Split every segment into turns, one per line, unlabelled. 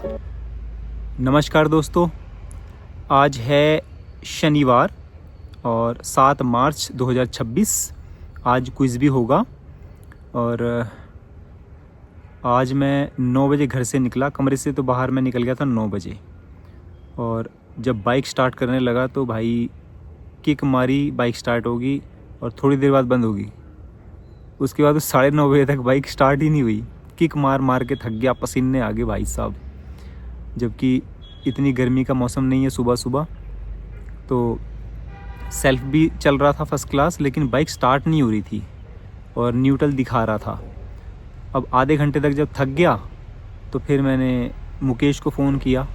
नमस्कार दोस्तों, आज है शनिवार और 7 मार्च 2026। आज क्विज़ भी होगा और आज मैं 9 बजे घर से निकला। कमरे से तो बाहर मैं निकल गया था 9 बजे, और जब बाइक स्टार्ट करने लगा तो भाई किक मारी, बाइक स्टार्ट होगी और थोड़ी देर बाद बंद होगी। उसके बाद 9:30 बजे तक बाइक स्टार्ट ही नहीं हुई। किक मार मार के थक गया, पसीने आ गए भाई साहब। जबकि इतनी गर्मी का मौसम नहीं है सुबह सुबह, तो सेल्फ भी चल रहा था फर्स्ट क्लास, लेकिन बाइक स्टार्ट नहीं हो रही थी और न्यूट्रल दिखा रहा था। अब आधे घंटे तक जब थक गया तो फिर मैंने मुकेश को फ़ोन किया,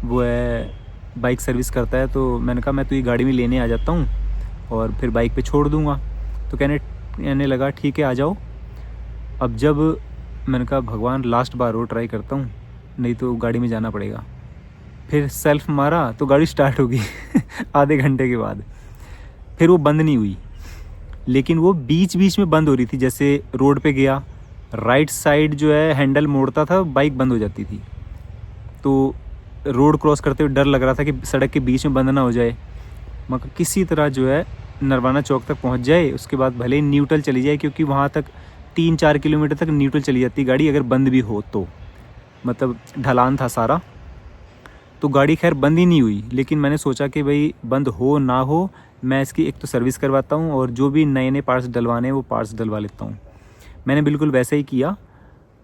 वो है बाइक सर्विस करता है, तो मैंने कहा मैं तो ये गाड़ी में लेने आ जाता हूँ और फिर बाइक पे छोड़ दूँगा। तो कहने लगा ठीक है आ जाओ। अब जब मैंने कहा भगवान लास्ट बार और ट्राई करता हूँ, नहीं तो गाड़ी में जाना पड़ेगा। फिर सेल्फ मारा तो गाड़ी स्टार्ट होगी आधे घंटे के बाद। फिर वो बंद नहीं हुई, लेकिन वो बीच बीच में बंद हो रही थी। जैसे रोड पे गया, राइट साइड जो है हैंडल मोड़ता था, बाइक बंद हो जाती थी। तो रोड क्रॉस करते हुए डर लग रहा था कि सड़क के बीच में बंद ना हो जाए, मगर किसी तरह जो है नरवाना चौक तक पहुंच जाए। उसके बाद भले ही न्यूट्रल चली जाए, क्योंकि वहाँ तक 3-4 किलोमीटर तक न्यूट्रल चली जाती गाड़ी अगर बंद भी हो तो, मतलब ढलान था सारा। तो गाड़ी खैर बंद ही नहीं हुई, लेकिन मैंने सोचा कि भाई बंद हो ना हो, मैं इसकी एक तो सर्विस करवाता हूँ और जो भी नए नए पार्ट्स डलवाने हैं वो पार्ट्स डलवा लेता हूँ। मैंने बिल्कुल वैसा ही किया।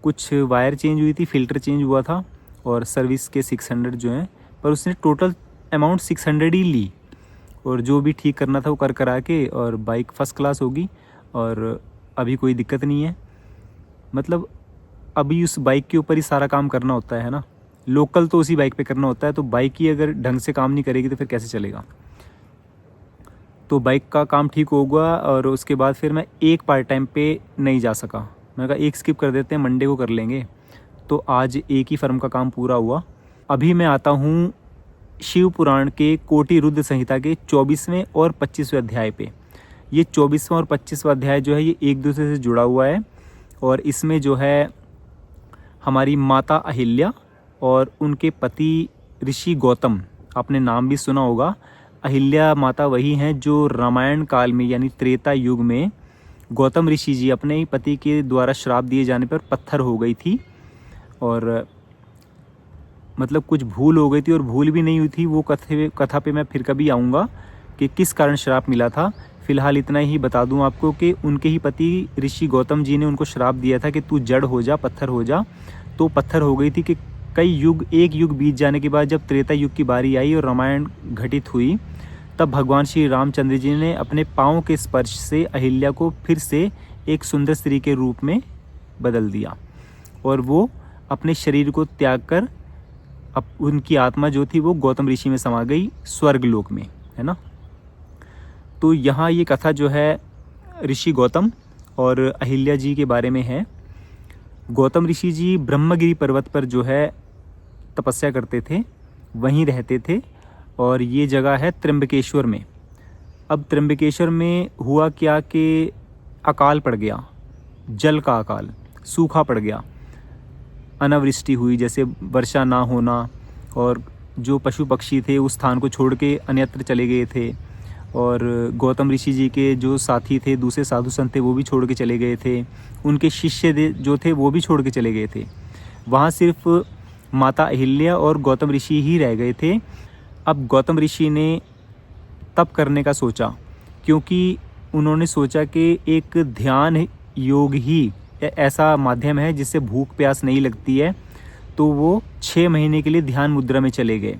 कुछ वायर चेंज हुई थी, फ़िल्टर चेंज हुआ था और सर्विस के 600 जो हैं, पर उसने टोटल अमाउंट 600 ही ली। और जो भी ठीक करना था वो कर करा के, और बाइक फ़र्स्ट क्लास होगी और अभी कोई दिक्कत नहीं है। मतलब अभी उस बाइक के ऊपर ही सारा काम करना होता है ना। लोकल तो उसी बाइक पे करना होता है, तो बाइक ही अगर ढंग से काम नहीं करेगी तो फिर कैसे चलेगा। तो बाइक का काम ठीक होगा और उसके बाद फिर मैं एक पार्ट टाइम पे नहीं जा सका। मैंने कहा एक स्किप कर देते हैं, मंडे को कर लेंगे। तो आज एक ही फर्म का काम पूरा हुआ। अभी मैं आता हूँ शिव पुराण के कोटि रुद्र संहिता के 24वें और 25वें अध्याय पे। ये 24वां और 25वां अध्याय जो है ये एक दूसरे से जुड़ा हुआ है, और इसमें जो है हमारी माता अहिल्या और उनके पति ऋषि गौतम, आपने नाम भी सुना होगा। अहिल्या माता वही हैं जो रामायण काल में यानी त्रेता युग में गौतम ऋषि जी अपने ही पति के द्वारा श्राप दिए जाने पर पत्थर हो गई थी, और मतलब कुछ भूल हो गई थी और भूल भी नहीं हुई थी। वो कथा पे मैं फिर कभी आऊँगा कि किस कारण श्राप मिला था। फ़िलहाल इतना ही बता दूं आपको कि उनके ही पति ऋषि गौतम जी ने उनको श्राप दिया था कि तू जड़ हो जा, पत्थर हो जा। तो पत्थर हो गई थी कि एक युग बीत जाने के बाद जब त्रेता युग की बारी आई और रामायण घटित हुई, तब भगवान श्री रामचंद्र जी ने अपने पाँव के स्पर्श से अहिल्या को फिर से एक सुंदर स्त्री के रूप में बदल दिया, और वो अपने शरीर को त्याग कर अब उनकी आत्मा जो थी वो गौतम ऋषि में समा गई स्वर्ग लोक में, है ना। तो यहाँ ये कथा जो है ऋषि गौतम और अहिल्या जी के बारे में है। गौतम ऋषि जी ब्रह्मगिरी पर्वत पर जो है तपस्या करते थे, वहीं रहते थे, और ये जगह है त्र्यंबकेश्वर में। अब त्र्यंबकेश्वर में हुआ क्या कि अकाल पड़ गया, जल का अकाल, सूखा पड़ गया, अनावृष्टि हुई, जैसे वर्षा ना होना, और जो पशु पक्षी थे उस स्थान को छोड़ के अन्यत्र चले गए थे, और गौतम ऋषि जी के जो साथी थे, दूसरे साधु संत थे, वो भी छोड़ के चले गए थे। उनके शिष्य जो थे वो भी छोड़ के चले गए थे। वहाँ सिर्फ माता अहिल्या और गौतम ऋषि ही रह गए थे। अब गौतम ऋषि ने तप करने का सोचा, क्योंकि उन्होंने सोचा कि एक ध्यान योग ही ऐसा माध्यम है जिससे भूख प्यास नहीं लगती है। तो वो 6 महीने के लिए ध्यान मुद्रा में चले गए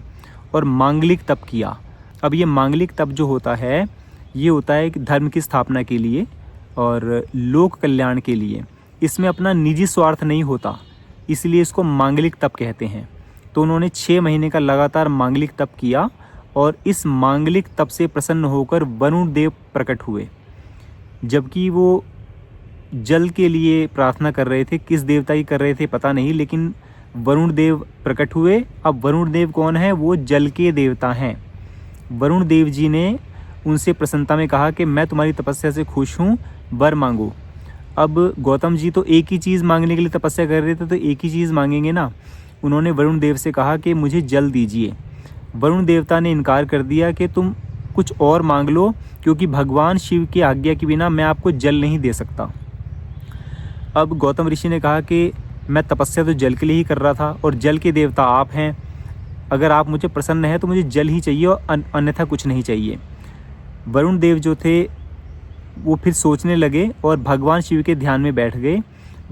और मांगलिक तप किया। अब ये मांगलिक तप जो होता है, ये होता है कि धर्म की स्थापना के लिए और लोक कल्याण के लिए। इसमें अपना निजी स्वार्थ नहीं होता, इसलिए इसको मांगलिक तप कहते हैं। तो उन्होंने 6 महीने का लगातार मांगलिक तप किया, और इस मांगलिक तप से प्रसन्न होकर वरुण देव प्रकट हुए। जबकि वो जल के लिए प्रार्थना कर रहे थे, किस देवता की कर रहे थे पता नहीं, लेकिन वरुण देव प्रकट हुए। अब वरुण देव कौन है? वो जल के देवता हैं। वरुण देव जी ने उनसे प्रसन्नता में कहा कि मैं तुम्हारी तपस्या से खुश हूँ, वर मांगो। अब गौतम जी तो एक ही चीज़ मांगने के लिए तपस्या कर रहे थे, तो एक ही चीज़ मांगेंगे ना। उन्होंने वरुण देव से कहा कि मुझे जल दीजिए। वरुण देवता ने इनकार कर दिया कि तुम कुछ और मांग लो, क्योंकि भगवान शिव की आज्ञा के बिना मैं आपको जल नहीं दे सकता। अब गौतम ऋषि ने कहा कि मैं तपस्या तो जल के लिए ही कर रहा था और जल के देवता आप हैं, अगर आप मुझे प्रसन्न हैं तो मुझे जल ही चाहिए और अन्यथा कुछ नहीं चाहिए। वरुण देव जो थे वो फिर सोचने लगे और भगवान शिव के ध्यान में बैठ गए।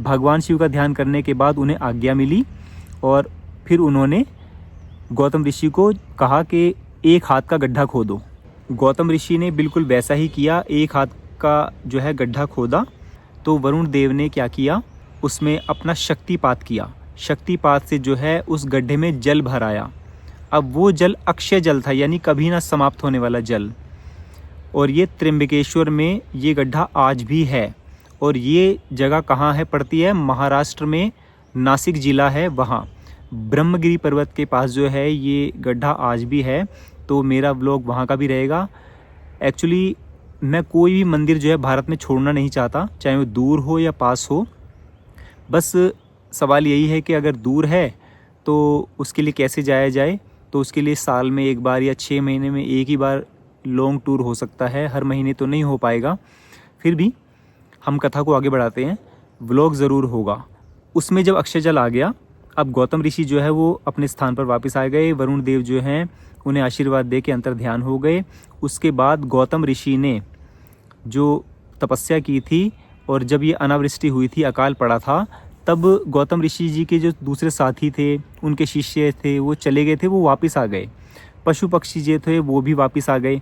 भगवान शिव का ध्यान करने के बाद उन्हें आज्ञा मिली और फिर उन्होंने गौतम ऋषि को कहा कि एक हाथ का गड्ढा खोदो। गौतम ऋषि ने बिल्कुल वैसा ही किया, एक हाथ का जो है गड्ढा खोदा। तो वरुण देव ने क्या किया, उसमें अपना शक्तिपात किया। शक्तिपात से जो है उस गड्ढे में जल भर आया। अब वो जल अक्षय जल था, यानी कभी ना समाप्त होने वाला जल। और ये त्र्यंबकेश्वर में ये गड्ढा आज भी है। और ये जगह कहाँ है पड़ती है, महाराष्ट्र में नासिक ज़िला है, वहाँ ब्रह्मगिरी पर्वत के पास जो है ये गड्ढा आज भी है। तो मेरा व्लॉग वहाँ का भी रहेगा। एक्चुअली मैं कोई भी मंदिर जो है भारत में छोड़ना नहीं चाहता, चाहे वो दूर हो या पास हो। बस सवाल यही है कि अगर दूर है तो उसके लिए कैसे जाया जाए। तो उसके लिए साल में एक बार या 6 महीने में एक ही बार लॉन्ग टूर हो सकता है, हर महीने तो नहीं हो पाएगा। फिर भी हम कथा को आगे बढ़ाते हैं, व्लॉग ज़रूर होगा। उसमें जब अक्षय जल आ गया, अब गौतम ऋषि जो है वो अपने स्थान पर वापस आ गए। वरुण देव जो हैं उन्हें आशीर्वाद दे के अंतर ध्यान हो गए। उसके बाद गौतम ऋषि ने जो तपस्या की थी और जब ये अनावृष्टि हुई थी, अकाल पड़ा था, तब गौतम ऋषि जी के जो दूसरे साथी थे, उनके शिष्य थे, वो चले गए थे, वो वापस आ गए। पशु पक्षी जो थे वो भी वापस आ गए।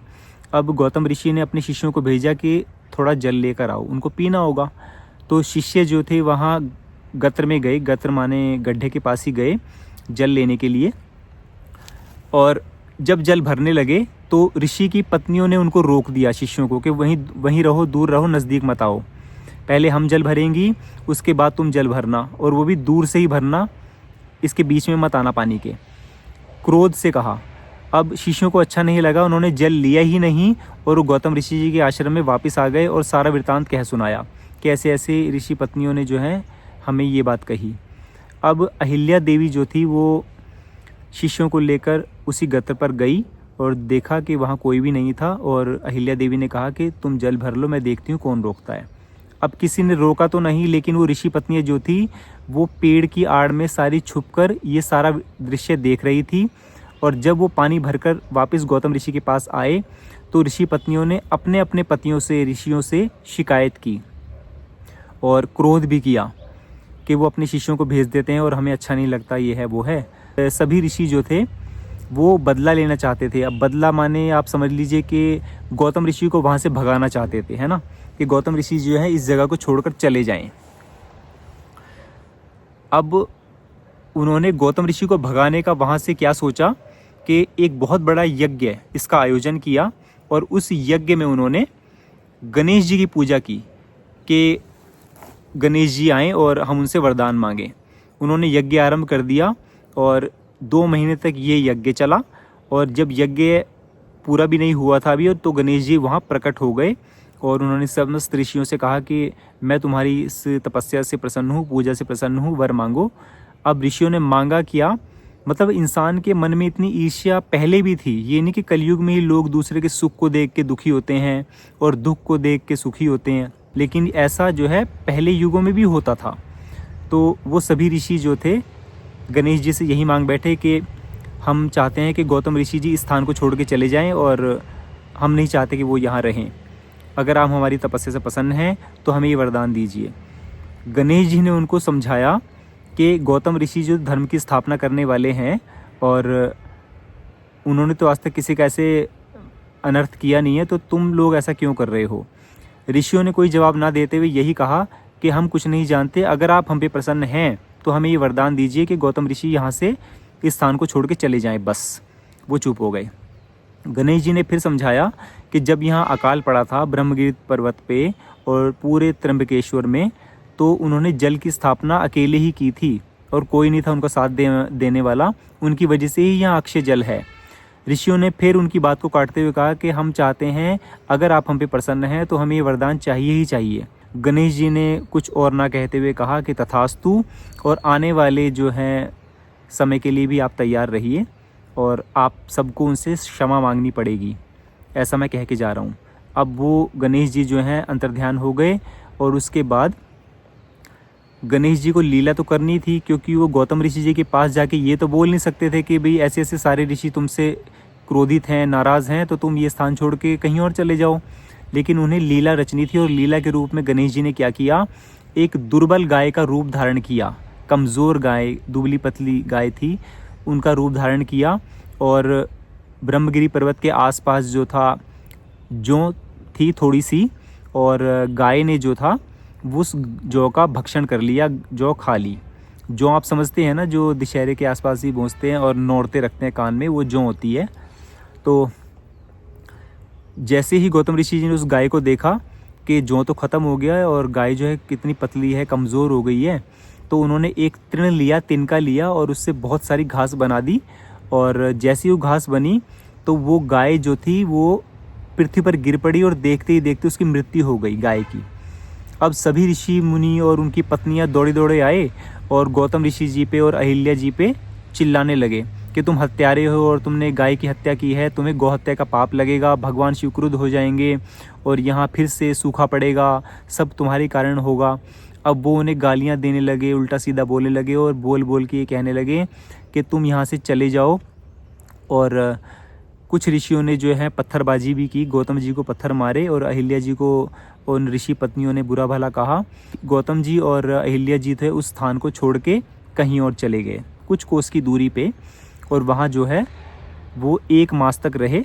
अब गौतम ऋषि ने अपने शिष्यों को भेजा कि थोड़ा जल लेकर आओ, उनको पीना होगा। तो शिष्य जो थे वहाँ गत्र में गए, गत्र माने गड्ढे के पास ही गए जल लेने के लिए। और जब जल भरने लगे तो ऋषि की पत्नियों ने उनको रोक दिया, शिष्यों को, कि वहीं रहो, दूर रहो, नज़दीक मत आओ। पहले हम जल भरेंगी, उसके बाद तुम जल भरना, और वो भी दूर से ही भरना, इसके बीच में मत आना पानी के। क्रोध से कहा। अब शिष्यों को अच्छा नहीं लगा, उन्होंने जल लिया ही नहीं और वो गौतम ऋषि जी के आश्रम में वापस आ गए और सारा वृत्तांत कह सुनाया कि ऐसे ऐसे ऋषि पत्नियों ने जो है हमें ये बात कही। अब अहिल्या देवी जो थी वो शिष्यों को लेकर उसी गत्र पर गई और देखा कि वहाँ कोई भी नहीं था। और अहिल्या देवी ने कहा कि तुम जल भर लो, मैं देखती हूँ कौन रोकता है। अब किसी ने रोका तो नहीं, लेकिन वो ऋषि पत्नियाँ जो थी वो पेड़ की आड़ में सारी छुपकर ये सारा दृश्य देख रही थी। और जब वो पानी भरकर वापस गौतम ऋषि के पास आए तो ऋषि पत्नियों ने अपने अपने पतियों से, ऋषियों से शिकायत की और क्रोध भी किया कि वो अपने शिष्यों को भेज देते हैं और हमें अच्छा नहीं लगता, ये है वो है। सभी ऋषि जो थे वो बदला लेना चाहते थे। अब बदला माने आप समझ लीजिए कि गौतम ऋषि को वहाँ से भगाना चाहते थे, है ना, कि गौतम ऋषि जो है इस जगह को छोड़कर चले जाएं। अब उन्होंने गौतम ऋषि को भगाने का वहाँ से क्या सोचा कि एक बहुत बड़ा यज्ञ इसका आयोजन किया और उस यज्ञ में उन्होंने गणेश जी की पूजा की कि गणेश जी आएँ और हम उनसे वरदान मांगें। उन्होंने यज्ञ आरंभ कर दिया और 2 महीने तक ये यज्ञ चला। और जब यज्ञ पूरा भी नहीं हुआ था अभी, तो गणेश जी वहाँ प्रकट हो गए और उन्होंने समस्त ऋषियों से कहा कि मैं तुम्हारी इस तपस्या से प्रसन्न हूँ, पूजा से प्रसन्न हूँ, वर मांगो। अब ऋषियों ने मांगा क्या, मतलब इंसान के मन में इतनी ईर्ष्या पहले भी थी। ये नहीं कि कलयुग में ही लोग दूसरे के सुख को देख के दुखी होते हैं और दुख को देख के सुखी होते हैं, लेकिन ऐसा जो है पहले युगों में भी होता था। तो वो सभी ऋषि जो थे गणेश जी से यही मांग बैठे कि हम चाहते हैं कि गौतम ऋषि जी इस स्थान को छोड़ के चले जाएं और हम नहीं चाहते कि वो यहाँ रहें। अगर आप हमारी तपस्या से प्रसन्न हैं तो हमें ये वरदान दीजिए। गणेश जी ने उनको समझाया कि गौतम ऋषि जो धर्म की स्थापना करने वाले हैं और उन्होंने तो आज तक किसी का ऐसे अनर्थ किया नहीं है, तो तुम लोग ऐसा क्यों कर रहे हो। ऋषियों ने कोई जवाब ना देते हुए यही कहा कि हम कुछ नहीं जानते, अगर आप हम पे प्रसन्न हैं तो हमें ये वरदान दीजिए कि गौतम ऋषि यहाँ से इस स्थान को छोड़ के चले जाएं। बस वो चुप हो गए। गणेश जी ने फिर समझाया कि जब यहाँ अकाल पड़ा था ब्रह्मगिरी पर्वत पे और पूरे त्र्यंबकेश्वर में, तो उन्होंने जल की स्थापना अकेले ही की थी और कोई नहीं था उनका साथ देने वाला। उनकी वजह से ही यहाँ अक्षय जल है। ऋषियों ने फिर उनकी बात को काटते हुए कहा कि हम चाहते हैं, अगर आप हम पे प्रसन्न हैं तो हमें ये वरदान चाहिए ही चाहिए। गणेश जी ने कुछ और ना कहते हुए कहा कि तथास्तु। और आने वाले जो हैं समय के लिए भी आप तैयार रहिए और आप सबको उनसे क्षमा मांगनी पड़ेगी, ऐसा मैं कह के जा रहा हूँ। अब वो गणेश जी जो हैं अंतर्ध्यान हो गए और उसके बाद गणेश जी को लीला तो करनी थी, क्योंकि वो गौतम ऋषि जी के पास जाके ये तो बोल नहीं सकते थे कि भाई ऐसे ऐसे सारे ऋषि तुमसे क्रोधित हैं, नाराज़ हैं, तो तुम ये स्थान छोड़ के कहीं और चले जाओ। लेकिन उन्हें लीला रचनी थी और लीला के रूप में गणेश जी ने क्या किया, एक दुर्बल गाय का रूप धारण किया। कमज़ोर गाय, दुबली पतली गाय थी, उनका रूप धारण किया और ब्रह्मगिरी पर्वत के आसपास जो था जौ थी थोड़ी सी, और गाय ने जो था उस जौ का भक्षण कर लिया, जौ खा ली। जौ आप समझते हैं ना, जो दशहरे के आसपास ही पहुँचते हैं और नौरते रखते हैं कान में, वो जौ होती है। तो जैसे ही गौतम ऋषि जी ने उस गाय को देखा कि जौ तो ख़त्म हो गया है और गाय जो है कितनी पतली है, कमज़ोर हो गई है, तो उन्होंने एक तृण लिया, तिनका लिया और उससे बहुत सारी घास बना दी। और जैसी वो घास बनी तो वो गाय जो थी वो पृथ्वी पर गिर पड़ी और देखते ही देखते उसकी मृत्यु हो गई गाय की। अब सभी ऋषि मुनि और उनकी पत्नियां दौड़े दौड़े आए और गौतम ऋषि जी पे और अहिल्या जी पे चिल्लाने लगे कि तुम हत्यारे हो और तुमने गाय की हत्या की है, तुम्हें गौ हत्या का पाप लगेगा, भगवान शिव क्रुद्ध हो जाएंगे और यहाँ फिर से सूखा पड़ेगा, सब तुम्हारे कारण होगा। अब वो उन्हें गालियाँ देने लगे, उल्टा सीधा बोलने लगे और बोल बोल के ये कहने लगे कि तुम यहाँ से चले जाओ। और कुछ ऋषियों ने जो है पत्थरबाजी भी की, गौतम जी को पत्थर मारे और अहिल्या जी को उन ऋषि पत्नियों ने बुरा भला कहा। गौतम जी और अहिल्या जी थे उस स्थान को छोड़ के कहीं और चले गए, कुछ कोस की दूरी पे, और वहाँ जो है वो 1 मास तक रहे।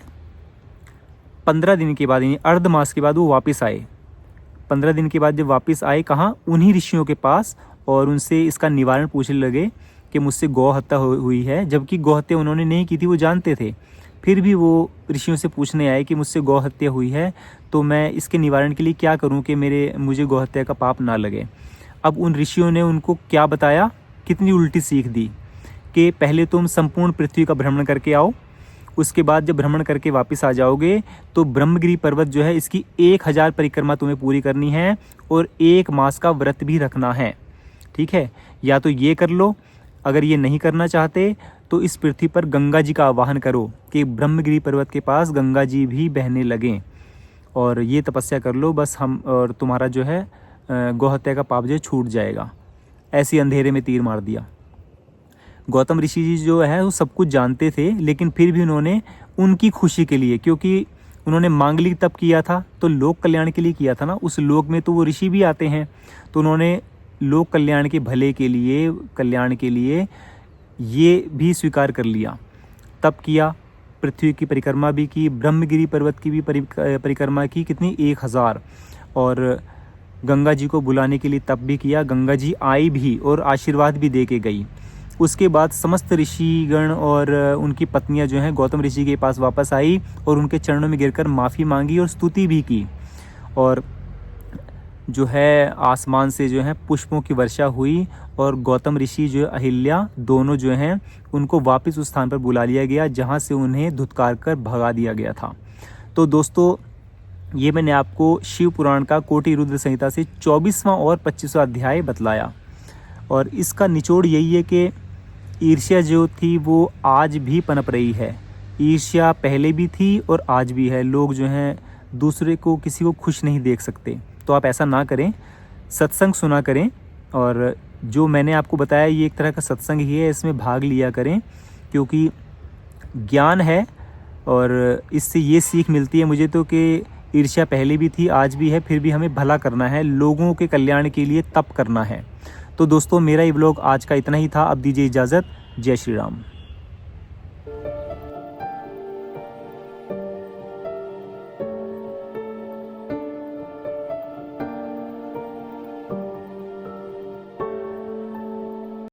15 दिन के बाद, यानी अर्ध मास के बाद वो वापस आए। 15 दिन के बाद जब वापस आए, कहाँ, उन्हीं ऋषियों के पास, और उनसे इसका निवारण पूछने लगे कि मुझसे गौ हत्या हुई है, जबकि गौ हत्या उन्होंने नहीं की थी, वो जानते थे। फिर भी वो ऋषियों से पूछने आए कि मुझसे गौ हत्या हुई है, तो मैं इसके निवारण के लिए क्या करूं कि मुझे गौ हत्या का पाप ना लगे। अब उन ऋषियों ने उनको क्या बताया, कितनी उल्टी सीख दी कि पहले तुम संपूर्ण पृथ्वी का भ्रमण करके आओ, उसके बाद जब भ्रमण करके वापस आ जाओगे तो ब्रह्मगिरी पर्वत जो है इसकी 1000 परिक्रमा तुम्हें पूरी करनी है और 1 मास का व्रत भी रखना है, ठीक है। या तो ये कर लो, अगर ये नहीं करना चाहते तो इस पृथ्वी पर गंगा जी का आवाहन करो कि ब्रह्मगिरी पर्वत के पास गंगा जी भी बहने लगें, और ये तपस्या कर लो, बस हम और तुम्हारा जो है गौहत्या का पाप जो छूट जाएगा। ऐसे अंधेरे में तीर मार दिया। गौतम ऋषि जी जो है वो सब कुछ जानते थे, लेकिन फिर भी उन्होंने उनकी खुशी के लिए, क्योंकि उन्होंने मांगलिक तप किया था तो लोक कल्याण के लिए किया था ना, उस लोक में तो वो ऋषि भी आते हैं, तो उन्होंने लोक कल्याण के भले के लिए, कल्याण के लिए ये भी स्वीकार कर लिया। तप किया, पृथ्वी की परिक्रमा भी की, ब्रह्मगिरी पर्वत की भी परिक्रमा की, कितनी 1000, और गंगा जी को बुलाने के लिए तप भी किया। गंगा जी आई भी और आशीर्वाद भी दे के गई। उसके बाद समस्त ऋषिगण और उनकी पत्नियां जो हैं गौतम ऋषि के पास वापस आई और उनके चरणों में गिरकर माफ़ी मांगी और स्तुति भी की, और जो है आसमान से जो है पुष्पों की वर्षा हुई और गौतम ऋषि जो अहिल्या दोनों जो हैं उनको वापस उस स्थान पर बुला लिया गया जहां से उन्हें धुतकार कर भगा दिया गया था। तो दोस्तों, ये मैंने आपको शिव पुराण का कोटि रुद्र संहिता से 24वां और 25वां अध्याय बतलाया, और इसका निचोड़ यही है कि ईर्ष्या जो थी वो आज भी पनप रही है। ईर्ष्या पहले भी थी और आज भी है। लोग जो हैं दूसरे को, किसी को खुश नहीं देख सकते, तो आप ऐसा ना करें, सत्संग सुना करें, और जो मैंने आपको बताया ये एक तरह का सत्संग ही है, इसमें भाग लिया करें, क्योंकि ज्ञान है और इससे ये सीख मिलती है मुझे तो कि ईर्ष्या पहले भी थी, आज भी है, फिर भी हमें भला करना है, लोगों के कल्याण के लिए तप करना है। तो दोस्तों, मेरा ये व्लॉग आज का इतना ही था। अब दीजिए इजाज़त। जय श्री राम।